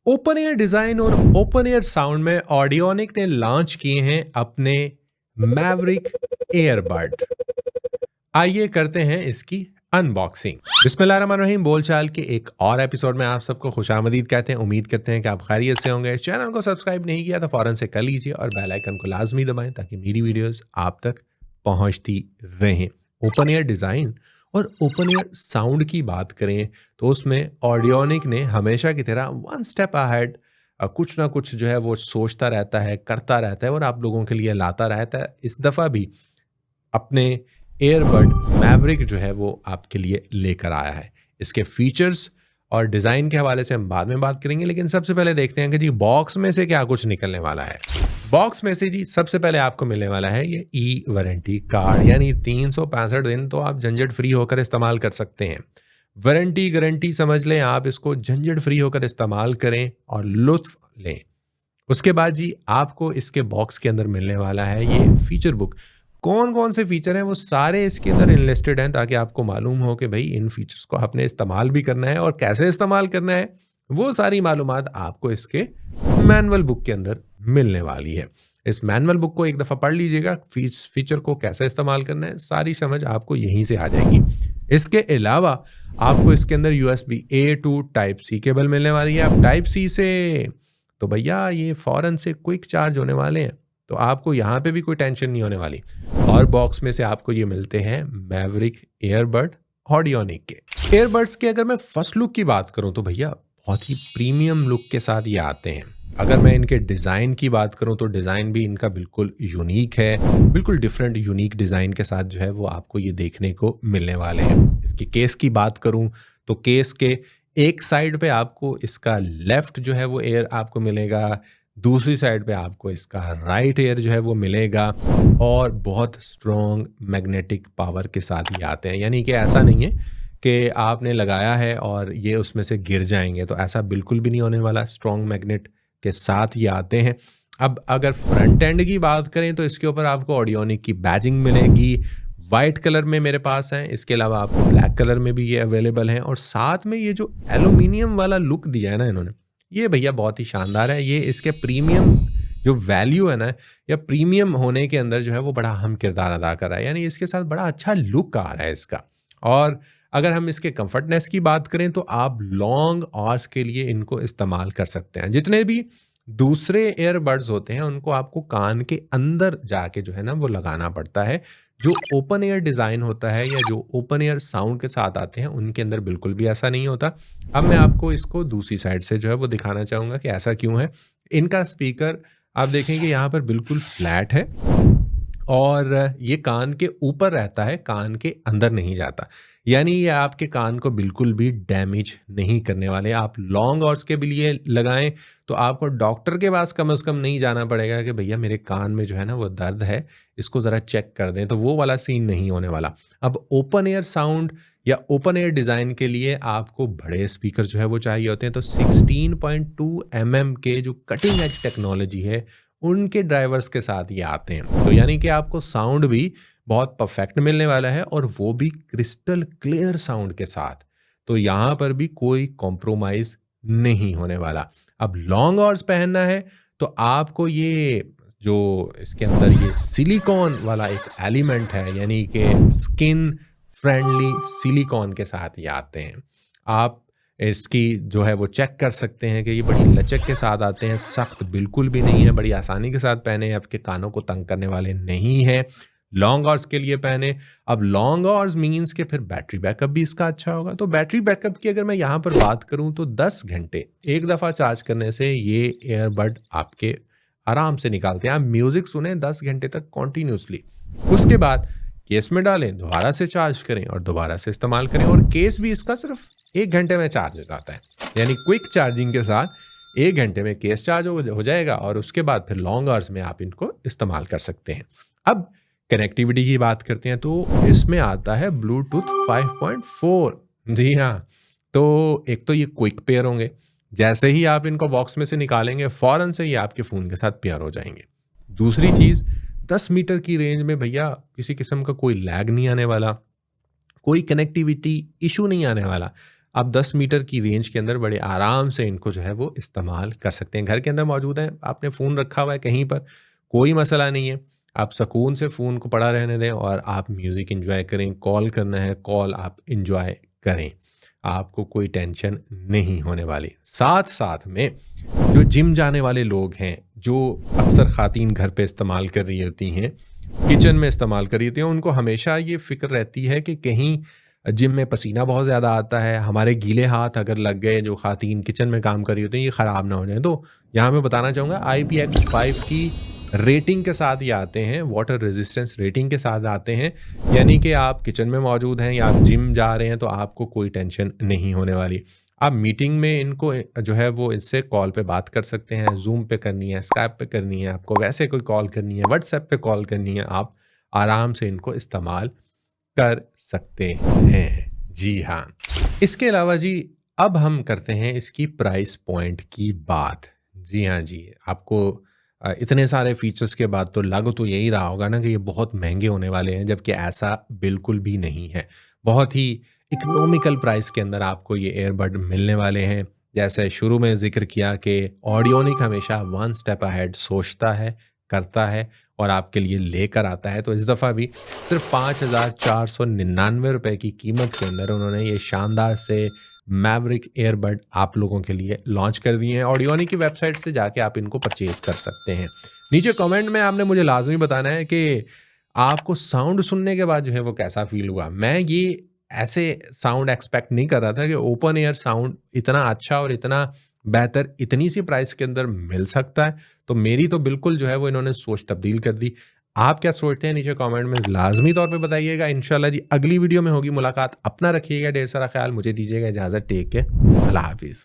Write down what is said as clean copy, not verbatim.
Open air design और open air sound में ऑडियोनिक ने लॉन्च किए हैं अपने मैवरिक एयरबड। आइए करते हैं इसकी अनबॉक्सिंग। बिस्मिल्लाहिर्रहमानिर्रहीम। बोलचाल के एक और एपिसोड में आप सबको खुशामदीद कहते हैं। उम्मीद करते हैं कि आप खैरियत से होंगे। चैनल को सब्सक्राइब नहीं किया तो फौरन से कर लीजिए और बेल आइकन को लाजमी दबाएं ताकि मेरी वीडियोस आप तक पहुंचती रहें। ओपन एयर डिज़ाइन और ओपन एयर साउंड की बात करें तो उसमें ऑडियोनिक ने हमेशा की तरह वन स्टेप अहेड कुछ ना कुछ जो है वो सोचता रहता है, करता रहता है और आप लोगों के लिए लाता रहता है। इस दफ़ा भी अपने एयरबड मैवरिक जो है वो आपके लिए लेकर आया है। इसके फीचर्स और डिज़ाइन के हवाले से हम बाद में बात करेंगे, लेकिन सबसे पहले देखते हैं कि जी बॉक्स में से क्या कुछ निकलने वाला है। बॉक्स में से जी सबसे पहले आपको मिलने वाला है ये ई वारंटी कार्ड, यानी 365 दिन तो आप झंझट फ्री होकर इस्तेमाल कर सकते हैं। वारंटी गारंटी समझ लें आप इसको, झंझट फ्री होकर इस्तेमाल करें और लुत्फ लें। उसके बाद जी आपको इसके बॉक्स के अंदर मिलने वाला है ये फीचर बुक। कौन कौन से फीचर हैं वो सारे इसके अंदर इनलिस्टेड हैं ताकि आपको मालूम हो कि भाई इन फीचर्स को आपने इस्तेमाल भी करना है और कैसे इस्तेमाल करना है। वो सारी मालूमात आपको इसके मैनुअल बुक के अंदर मिलने वाली है। इस मैनुअल बुक को एक दफ़ा पढ़ लीजिएगा, फीचर को कैसे इस्तेमाल करना है सारी समझ आपको यहीं से आ जाएगी। इसके अलावा आपको इसके अंदर USB A to Type C cable मिलने वाली है। अब Type C से तो भैया ये फ़ौरन से क्विक चार्ज होने वाले हैं, तो आपको यहाँ पे भी कोई टेंशन नहीं होने वाली। और बॉक्स में से आपको ये मिलते हैं मैवरिक एयरबड ऑडियोनिक के। एयरबड्स के अगर मैं फर्स्ट लुक की बात करूँ तो भैया बहुत ही प्रीमियम लुक के साथ ये आते हैं। अगर मैं इनके डिज़ाइन की बात करूँ तो डिज़ाइन भी इनका बिल्कुल यूनिक है, बिल्कुल डिफरेंट यूनिक डिज़ाइन के साथ जो है वो आपको ये देखने को मिलने वाले हैं। इसके केस की बात करूँ तो केस के एक साइड पे आपको इसका लेफ्ट जो है वो एयर आपको मिलेगा, दूसरी साइड पे आपको इसका राइट एयर जो है वो मिलेगा और बहुत स्ट्रॉन्ग मैग्नेटिक पावर के साथ ये आते हैं। यानी कि ऐसा नहीं है कि आपने लगाया है और ये उसमें से गिर जाएंगे, तो ऐसा बिल्कुल भी नहीं होने वाला। स्ट्रॉन्ग मैग्नेट के साथ ये आते हैं। अब अगर फ्रंट एंड की बात करें तो इसके ऊपर आपको ऑडियोनिक की बैजिंग मिलेगी। वाइट कलर में मेरे पास है, इसके अलावा आपको ब्लैक कलर में भी ये अवेलेबल हैं और साथ में ये जो एल्यूमिनियम वाला लुक दिया है ना इन्होंने, ये भैया बहुत ही शानदार है। ये इसके प्रीमियम जो वैल्यू है ना या प्रीमियम होने के अंदर जो है वो बड़ा अहम किरदार अदा कर रहा है। यानी इसके साथ बड़ा अच्छा लुक आ रहा है इसका। और अगर हम इसके कंफर्टनेस की बात करें तो आप लॉन्ग आवर्स के लिए इनको इस्तेमाल कर सकते हैं। जितने भी दूसरे एयरबड्स होते हैं उनको आपको कान के अंदर जाके जो है ना वो लगाना पड़ता है। जो ओपन एयर डिज़ाइन होता है या जो ओपन एयर साउंड के साथ आते हैं उनके अंदर बिल्कुल भी ऐसा नहीं होता। अब मैं आपको इसको दूसरी साइड से जो है वो दिखाना चाहूँगा कि ऐसा क्यों है। इनका स्पीकर आप देखेंगे यहाँ पर बिल्कुल फ्लैट है और ये कान के ऊपर रहता है, कान के अंदर नहीं जाता। यानी ये आपके कान को बिल्कुल भी डैमेज नहीं करने वाले। आप लॉन्ग आवर्स के भी लिए लगाएं तो आपको डॉक्टर के पास कम से कम नहीं जाना पड़ेगा कि भैया मेरे कान में जो है ना वो दर्द है, इसको ज़रा चेक कर दें, तो वो वाला सीन नहीं होने वाला। अब ओपन एयर साउंड या ओपन एयर डिज़ाइन के लिए आपको बड़े स्पीकर जो है वो चाहिए होते हैं, तो 16.2 mm के जो कटिंग एज टेक्नोलॉजी है उनके ड्राइवर्स के साथ ये आते हैं। तो यानी कि आपको साउंड भी बहुत परफेक्ट मिलने वाला है और वो भी क्रिस्टल क्लियर साउंड के साथ। तो यहाँ पर भी कोई कॉम्प्रोमाइज़ नहीं होने वाला। अब लॉन्ग आवर्स पहनना है तो आपको ये जो इसके अंदर ये सिलिकॉन वाला एक एलिमेंट है, यानी कि स्किन फ्रेंडली सिलिकॉन के साथ ये आते हैं। आप इसकी जो है वो चेक कर सकते हैं कि ये बड़ी लचक के साथ आते हैं, सख्त बिल्कुल भी नहीं है, बड़ी आसानी के साथ पहने, आपके कानों को तंग करने वाले नहीं हैं। लॉन्ग आवर्स के लिए पहने। अब लॉन्ग आवर्स मीन्स के फिर बैटरी बैकअप भी इसका अच्छा होगा। तो बैटरी बैकअप की अगर मैं यहाँ पर बात करूँ तो 10 घंटे एक दफ़ा चार्ज करने से ये एयरबड आपके आराम से निकालते हैं। आप म्यूज़िक सुने 10 घंटे तक कॉन्टीन्यूसली, उसके बाद केस में डालें, दोबारा से चार्ज करें और दोबारा से इस्तेमाल करें। और केस भी इसका सिर्फ 1 घंटे में चार्ज हो जाता है। यानी क्विक चार्जिंग के साथ 1 घंटे में केस चार्ज हो जाएगा और उसके बाद फिर लॉन्ग आवर्स में आप इनको इस्तेमाल कर सकते हैं। अब कनेक्टिविटी की बात करते हैं तो इसमें आता है ब्लूटूथ 5.4। जी हाँ, तो एक तो ये क्विक पेयर होंगे, जैसे ही आप इनको बॉक्स में से निकालेंगे फ़ौरन से ये आपके फ़ोन के साथ पेयर हो जाएंगे। दूसरी चीज़, 10 मीटर की रेंज में भैया किसी किस्म का कोई लैग नहीं आने वाला, कोई कनेक्टिविटी इशू नहीं आने वाला। आप 10 मीटर की रेंज के अंदर बड़े आराम से इनको जो है वो इस्तेमाल कर सकते हैं। घर के अंदर मौजूद है, आपने फ़ोन रखा हुआ है कहीं पर, कोई मसला नहीं है। आप सुकून से फ़ोन को पड़ा रहने दें और आप म्यूज़िक एन्जॉय करें, कॉल करना है, कॉल आप एन्जॉय करें। आपको कोई टेंशन नहीं होने वाली। साथ-साथ में जो जिम जाने वाले लोग हैं, जो अक्सर ख़वातीन घर पे इस्तेमाल कर रही होती हैं, किचन में इस्तेमाल कर रही होती हैं, उनको हमेशा ये फ़िक्र रहती है कि कहीं जिम में पसीना बहुत ज़्यादा आता है, हमारे गीले हाथ अगर लग गए, जो ख़वातीन किचन में काम कर रही होती हैं, ये ख़राब ना हो जाएँ। तो यहाँ मैं बताना चाहूँगा IPX5 की रेटिंग के साथ ये आते हैं, वाटर रेजिस्टेंस रेटिंग के साथ आते हैं, यानी कि आप किचन में मौजूद हैं या आप जिम जा रहे हैं तो आपको कोई टेंशन नहीं होने वाली। आप मीटिंग में इनको जो है वो इससे कॉल पे बात कर सकते हैं, ज़ूम पे करनी है, स्काइप पे करनी है, आपको वैसे कोई कॉल करनी है, व्हाट्सएप पे कॉल करनी है, आप आराम से इनको इस्तेमाल कर सकते हैं। जी हाँ। इसके अलावा जी अब हम करते हैं इसकी प्राइस पॉइंट की बात। जी हाँ जी, आपको इतने सारे फीचर्स के बाद तो लग तो यही रहा होगा ना कि ये बहुत महँगे होने वाले हैं, जबकि ऐसा बिल्कुल भी नहीं है। बहुत ही इकोनॉमिकल प्राइस के अंदर आपको ये ईयरबड मिलने वाले हैं। जैसे शुरू में ज़िक्र किया कि ऑडियोनिक हमेशा वन स्टेप अहेड सोचता है, करता है और आपके लिए लेकर आता है। तो इस दफ़ा भी सिर्फ़ ₹5,499 की कीमत के अंदर उन्होंने ये शानदार से मैवरिक ईयरबड आप लोगों के लिए लॉन्च कर दिए हैं। ऑडियोनिक की वेबसाइट से जाके आप इनको परचेज़ कर सकते हैं। नीचे कमेंट में आपने मुझे लाज़मी बताना है कि आपको साउंड सुनने के बाद जो है वो कैसा फ़ील हुआ। मैं ये ऐसे साउंड एक्सपेक्ट नहीं कर रहा था कि ओपन एयर साउंड इतना अच्छा और इतना बेहतर इतनी सी प्राइस के अंदर मिल सकता है। तो मेरी तो बिल्कुल जो है वो इन्होंने सोच तब्दील कर दी। आप क्या सोचते हैं नीचे कमेंट में लाज़मी तौर पे बताइएगा। इंशाल्लाह जी अगली वीडियो में होगी मुलाकात। अपना रखिएगा ढेर सारा ख़्याल। मुझे दीजिएगा इजाज़त। Take care. अल्लाह हाफ़िज़।